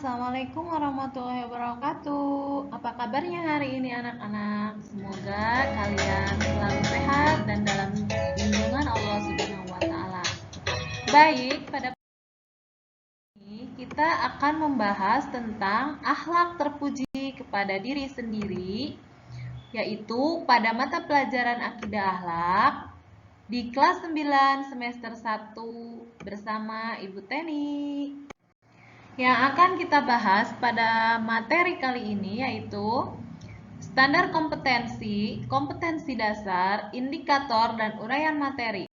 Assalamualaikum warahmatullahi wabarakatuh. Apa kabarnya hari ini anak-anak? Semoga kalian selalu sehat dan dalam lindungan Allah Subhanahu wa taala. Baik, pada ini kita akan membahas tentang akhlak terpuji kepada diri sendiri, yaitu pada mata pelajaran akidah akhlak di kelas 9 semester 1 bersama Ibu Teni. Yang akan kita bahas pada materi kali ini yaitu standar kompetensi, kompetensi dasar, indikator, dan uraian materi.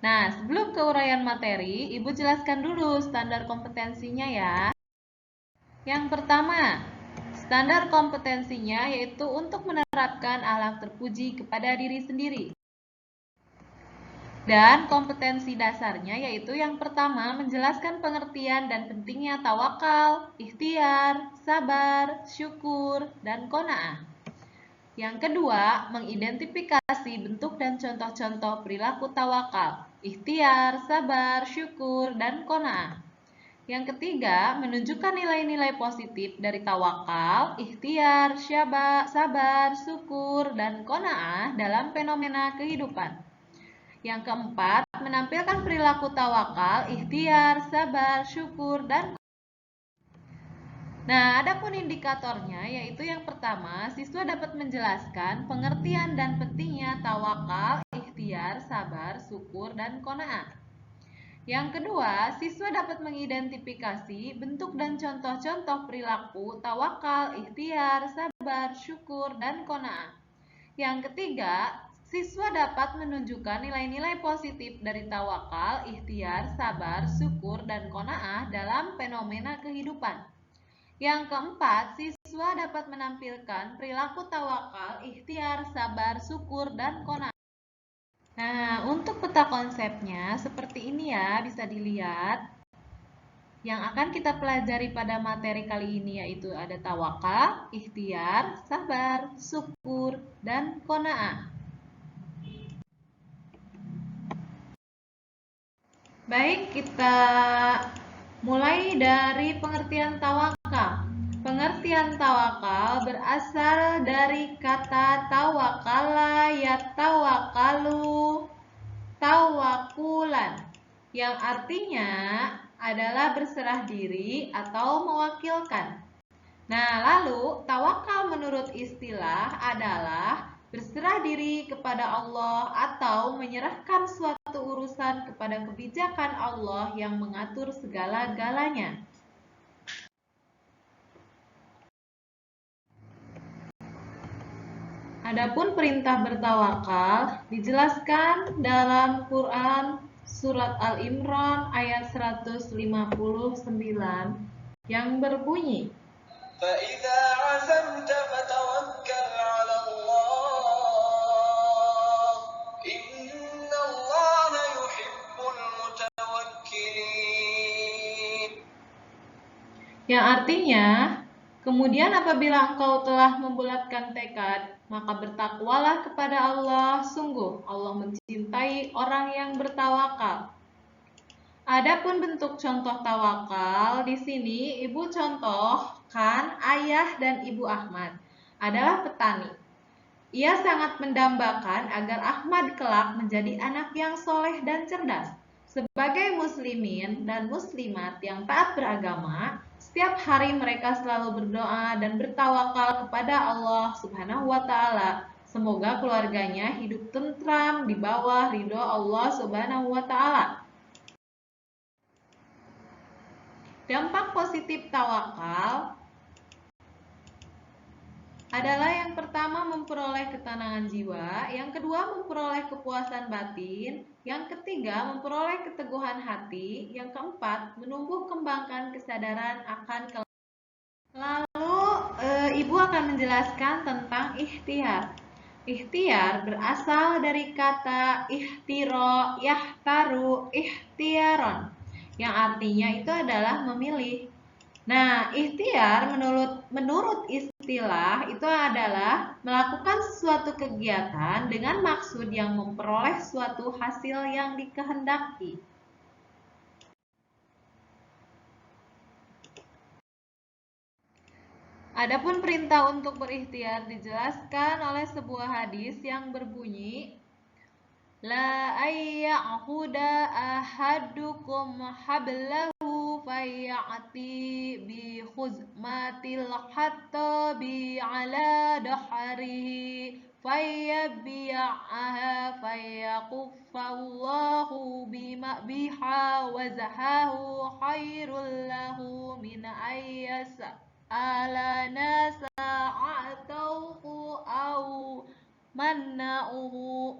Nah, sebelum ke uraian materi, Ibu jelaskan dulu standar kompetensinya ya. Yang pertama, standar kompetensinya yaitu untuk menerapkan akhlak terpuji kepada diri sendiri. Dan kompetensi dasarnya yaitu yang pertama menjelaskan pengertian dan pentingnya tawakal, ikhtiar, sabar, syukur, dan qanaah. Yang kedua, mengidentifikasi bentuk dan contoh-contoh perilaku tawakal, ikhtiar, sabar, syukur, dan qanaah. Yang ketiga, menunjukkan nilai-nilai positif dari tawakal, ikhtiar, sabar, syukur, dan qanaah dalam fenomena kehidupan. Yang keempat, menampilkan perilaku tawakal, ikhtiar, sabar, syukur, dan Nah, adapun indikatornya yaitu yang pertama, siswa dapat menjelaskan pengertian dan pentingnya tawakal, ikhtiar, sabar, syukur, dan qanaah. Yang kedua, siswa dapat mengidentifikasi bentuk dan contoh-contoh perilaku tawakal, ikhtiar, sabar, syukur, dan qanaah. Yang ketiga, siswa dapat menunjukkan nilai-nilai positif dari tawakal, ikhtiar, sabar, syukur, dan qanaah dalam fenomena kehidupan. Yang keempat, siswa dapat menampilkan perilaku tawakal, ikhtiar, sabar, syukur, dan qanaah. Nah, untuk peta konsepnya seperti ini ya, bisa dilihat. Yang akan kita pelajari pada materi kali ini yaitu ada tawakal, ikhtiar, sabar, syukur, dan qanaah. Baik, kita mulai dari pengertian tawakal. Pengertian tawakal berasal dari kata tawakala yatawakalu tawakulan, yang artinya adalah berserah diri atau mewakilkan. Nah, lalu tawakal menurut istilah adalah berserah diri kepada Allah atau menyerahkan suatu urusan kepada kebijakan Allah yang mengatur segala-galanya. Adapun perintah bertawakal dijelaskan dalam Quran surat Al-Imran ayat 159 yang berbunyi, فَإِذَا عَزَمْتَ فَتَوَكَّلْ عَلَى اللَّهِ إِنَّ اللَّهَ يُحِبُّ الْمُتَوَكِّلِينَ. yang artinya, kemudian apabila engkau telah membulatkan tekad, maka bertakwalah kepada Allah. Sungguh Allah mencintai orang yang bertawakal. Adapun bentuk contoh tawakal di sini Ibu contohkan ayah dan Ibu Ahmad adalah petani. Ia sangat mendambakan agar Ahmad kelak menjadi anak yang soleh dan cerdas. Sebagai muslimin dan muslimat yang taat beragama, setiap hari mereka selalu berdoa dan bertawakal kepada Allah Subhanahu wa taala. Semoga keluarganya hidup tentram di bawah ridho Allah Subhanahu wa taala. Dampak positif tawakal adalah yang pertama memperoleh ketenangan jiwa, yang kedua memperoleh kepuasan batin, yang ketiga memperoleh keteguhan hati, yang keempat menumbuh kembangkan kesadaran akan Lalu Ibu akan menjelaskan tentang ikhtiar. Ikhtiar berasal dari kata ikhtiro, yahtaru, ikhtiaron, yang artinya itu adalah memilih. Nah, ikhtiar menurut istilah itu adalah melakukan sesuatu kegiatan dengan maksud yang memperoleh suatu hasil yang dikehendaki. Adapun perintah untuk berikhtiar dijelaskan oleh sebuah hadis yang berbunyi, La ayya'huda ahadukum hablahu fayyati bi khuzmatil hatta bi ala dahrihi fayyabi'aha fayyakuffallahu biha wazahahu khairul lahu min ayyas'ala nasa a'tauhu au manna'uhu,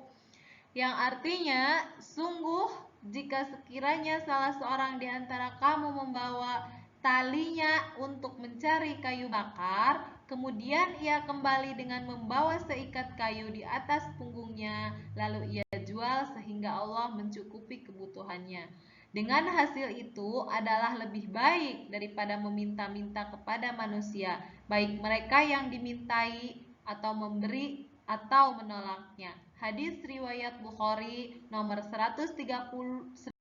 yang artinya, sungguh jika sekiranya salah seorang di antara kamu membawa talinya untuk mencari kayu bakar, kemudian ia kembali dengan membawa seikat kayu di atas punggungnya, lalu ia jual sehingga Allah mencukupi kebutuhannya. Dengan hasil itu adalah lebih baik daripada meminta-minta kepada manusia, baik mereka yang dimintai atau memberi atau menolaknya. Hadis riwayat Bukhari nomor 1378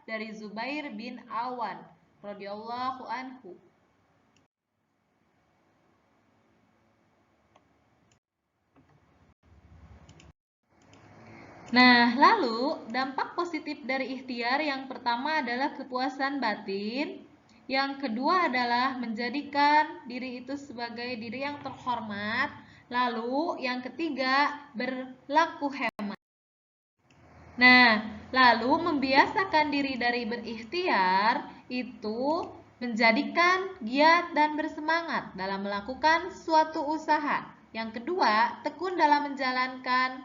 dari Zubair bin Awan radhiyallahu anhu. Nah, lalu dampak positif dari ikhtiar yang pertama adalah kepuasan batin, yang kedua adalah menjadikan diri itu sebagai diri yang terhormat, lalu yang ketiga berlaku hemat. Nah, lalu membiasakan diri dari berikhtiar itu menjadikan giat dan bersemangat dalam melakukan suatu usaha. Yang kedua, tekun dalam menjalankan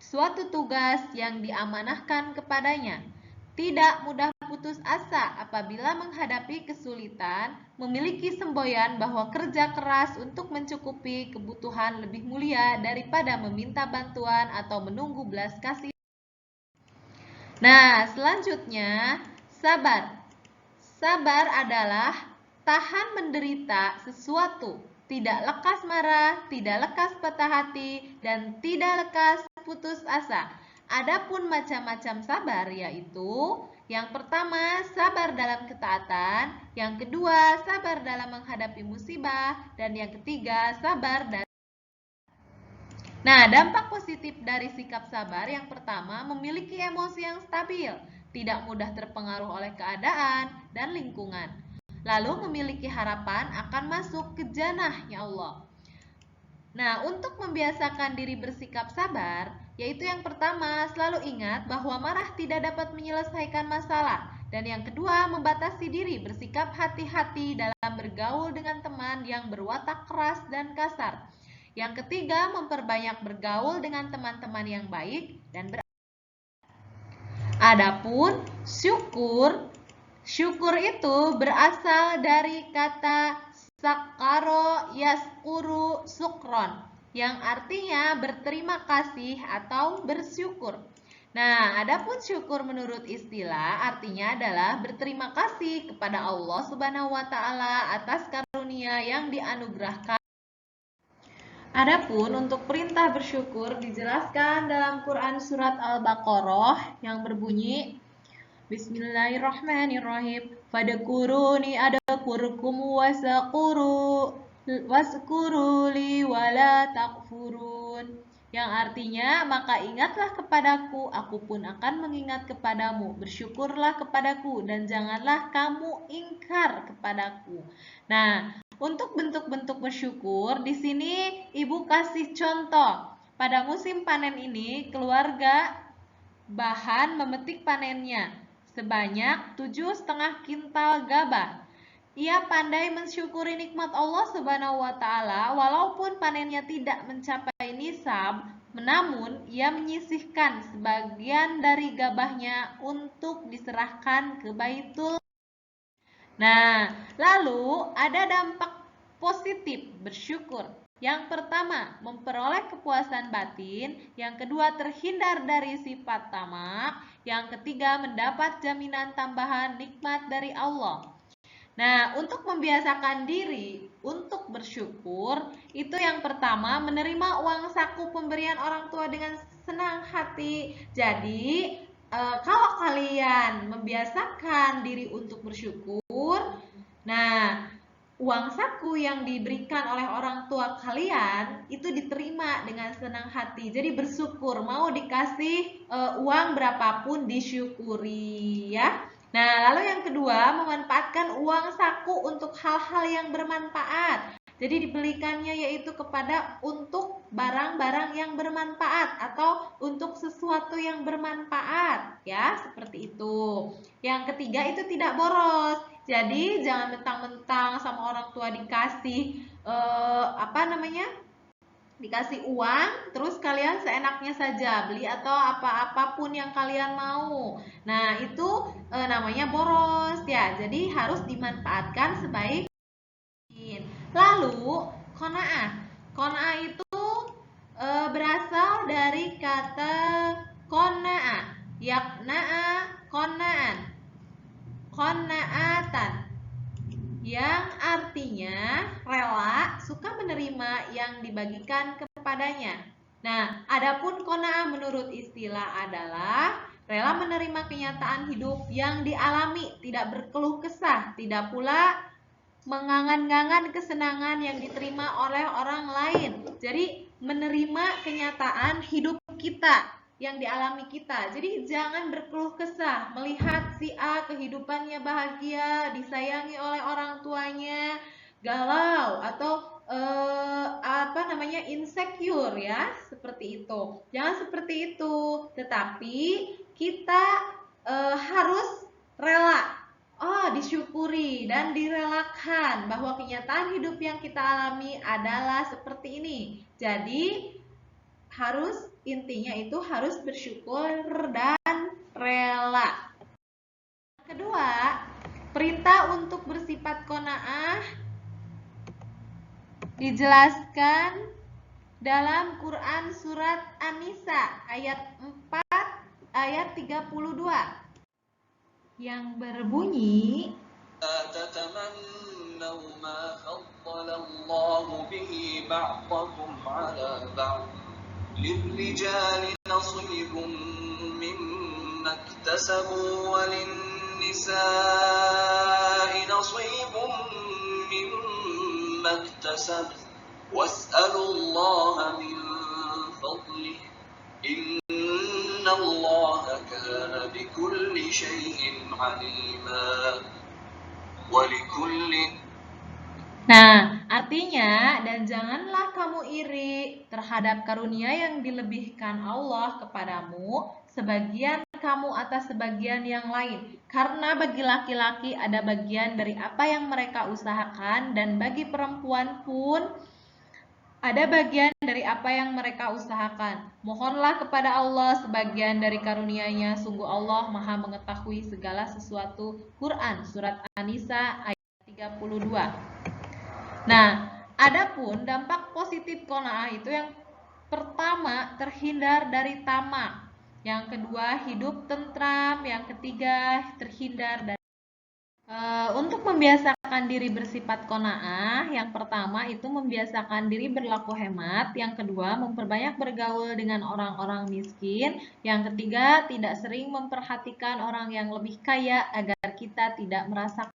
suatu tugas yang diamanahkan kepadanya. Tidak mudah putus asa apabila menghadapi kesulitan, memiliki semboyan bahwa kerja keras untuk mencukupi kebutuhan lebih mulia daripada meminta bantuan atau menunggu belas kasih. Nah, selanjutnya, sabar. Sabar adalah tahan menderita sesuatu, tidak lekas marah, tidak lekas patah hati, dan tidak lekas putus asa. Adapun macam-macam sabar yaitu yang pertama sabar dalam ketaatan, yang kedua sabar dalam menghadapi musibah, dan yang ketiga sabar dalam. Nah, dampak positif dari sikap sabar yang pertama memiliki emosi yang stabil, tidak mudah terpengaruh oleh keadaan dan lingkungan. Lalu memiliki harapan akan masuk ke jannahnya Allah. Nah, untuk membiasakan diri bersikap sabar, yaitu yang pertama, selalu ingat bahwa marah tidak dapat menyelesaikan masalah. Dan yang kedua, membatasi diri bersikap hati-hati dalam bergaul dengan teman yang berwatak keras dan kasar. Yang ketiga, memperbanyak bergaul dengan teman-teman yang baik dan Adapun syukur itu berasal dari kata sakaro yaskuru sukron, yang artinya berterima kasih atau bersyukur. Nah, adapun syukur menurut istilah artinya adalah berterima kasih kepada Allah Subhanahu wa taala atas karunia yang dianugerahkan. Adapun untuk perintah bersyukur dijelaskan dalam Quran surat Al-Baqarah yang berbunyi, Bismillahirrahmanirrahim. Fadkuruni adkurkum waskuru li wala takfurun. Yang artinya, maka ingatlah kepadaku, aku pun akan mengingat kepadamu. Bersyukurlah kepadaku dan janganlah kamu ingkar kepadaku. Nah, untuk bentuk-bentuk bersyukur, di sini Ibu kasih contoh. Pada musim panen ini, keluarga bahan memetik panennya sebanyak 7,5 kintal gabah. Ia pandai mensyukuri nikmat Allah Subhanahu wa taala walaupun panennya tidak mencapai nisab, namun ia menyisihkan sebagian dari gabahnya untuk diserahkan ke Baitul. Nah, lalu ada dampak positif bersyukur. Yang pertama, memperoleh kepuasan batin. Yang kedua, terhindar dari sifat tamak. Yang ketiga, mendapat jaminan tambahan nikmat dari Allah. Nah, untuk membiasakan diri untuk bersyukur, itu yang pertama, menerima uang saku pemberian orang tua dengan senang hati. Jadi, kalau kalian membiasakan diri untuk bersyukur, nah, uang saku yang diberikan oleh orang tua kalian itu diterima dengan senang hati. Jadi bersyukur, mau dikasih uang berapapun disyukuri ya. Nah, lalu yang kedua, memanfaatkan uang saku untuk hal-hal yang bermanfaat. Jadi dibelikannya yaitu kepada untuk barang-barang yang bermanfaat atau untuk sesuatu yang bermanfaat ya, seperti itu. Yang ketiga itu tidak boros. Jadi jangan mentang-mentang sama orang tua dikasih dikasih uang, terus kalian seenaknya saja beli atau apapun yang kalian mau. Nah, itu namanya boros ya. Jadi harus dimanfaatkan sebaik mungkin. Lalu, qanaah. Qanaah itu berasal dari kata qanaah, yakna'a qana'an, qana'atan, yang artinya rela, suka menerima yang dibagikan kepadanya. Nah, adapun qanaah menurut istilah adalah rela menerima kenyataan hidup yang dialami, tidak berkeluh kesah, tidak pula mengangan-ngangan kesenangan yang diterima oleh orang lain. Jadi menerima kenyataan hidup kita yang dialami kita. Jadi jangan berkeluh kesah melihat si A kehidupannya bahagia, disayangi oleh orang tuanya, galau atau insecure ya, seperti itu. Jangan seperti itu. Tetapi kita harus rela, disyukuri dan direlakan bahwa kenyataan hidup yang kita alami adalah seperti ini. Jadi intinya itu harus bersyukur dan rela. Kedua, perintah untuk bersifat qanaah dijelaskan dalam Quran surat An-Nisa ayat 4 ayat 32 yang berbunyi, لا تتمنوا ما فضل الله به بعضكم على بعض للرجال نصيب مما اكتسبوا وللنساء نصيب مما اكتسبن واسألوا الله من فضله إن الله كان بكل شيء عليما ولكل. Nah, artinya, dan janganlah kamu iri terhadap karunia yang dilebihkan Allah kepadamu, sebagian kamu atas sebagian yang lain. Karena bagi laki-laki ada bagian dari apa yang mereka usahakan, dan bagi perempuan pun ada bagian dari apa yang mereka usahakan. Mohonlah kepada Allah sebagian dari karunia-Nya, sungguh Allah Maha mengetahui segala sesuatu. Quran Surat An-Nisa ayat 32. Nah, adapun dampak positif qanaah itu yang pertama, terhindar dari tamak. Yang kedua, hidup tentram. Yang ketiga, terhindar dari untuk membiasakan diri bersifat qanaah, yang pertama itu membiasakan diri berlaku hemat, yang kedua memperbanyak bergaul dengan orang-orang miskin, yang ketiga tidak sering memperhatikan orang yang lebih kaya agar kita tidak merasa.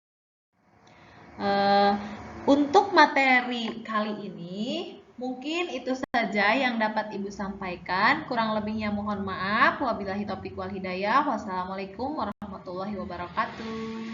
Untuk materi kali ini mungkin itu saja yang dapat Ibu sampaikan. Kurang lebihnya mohon maaf. Wabillahi taufiq wal hidayah. Wassalamualaikum warahmatullahi wabarakatuh.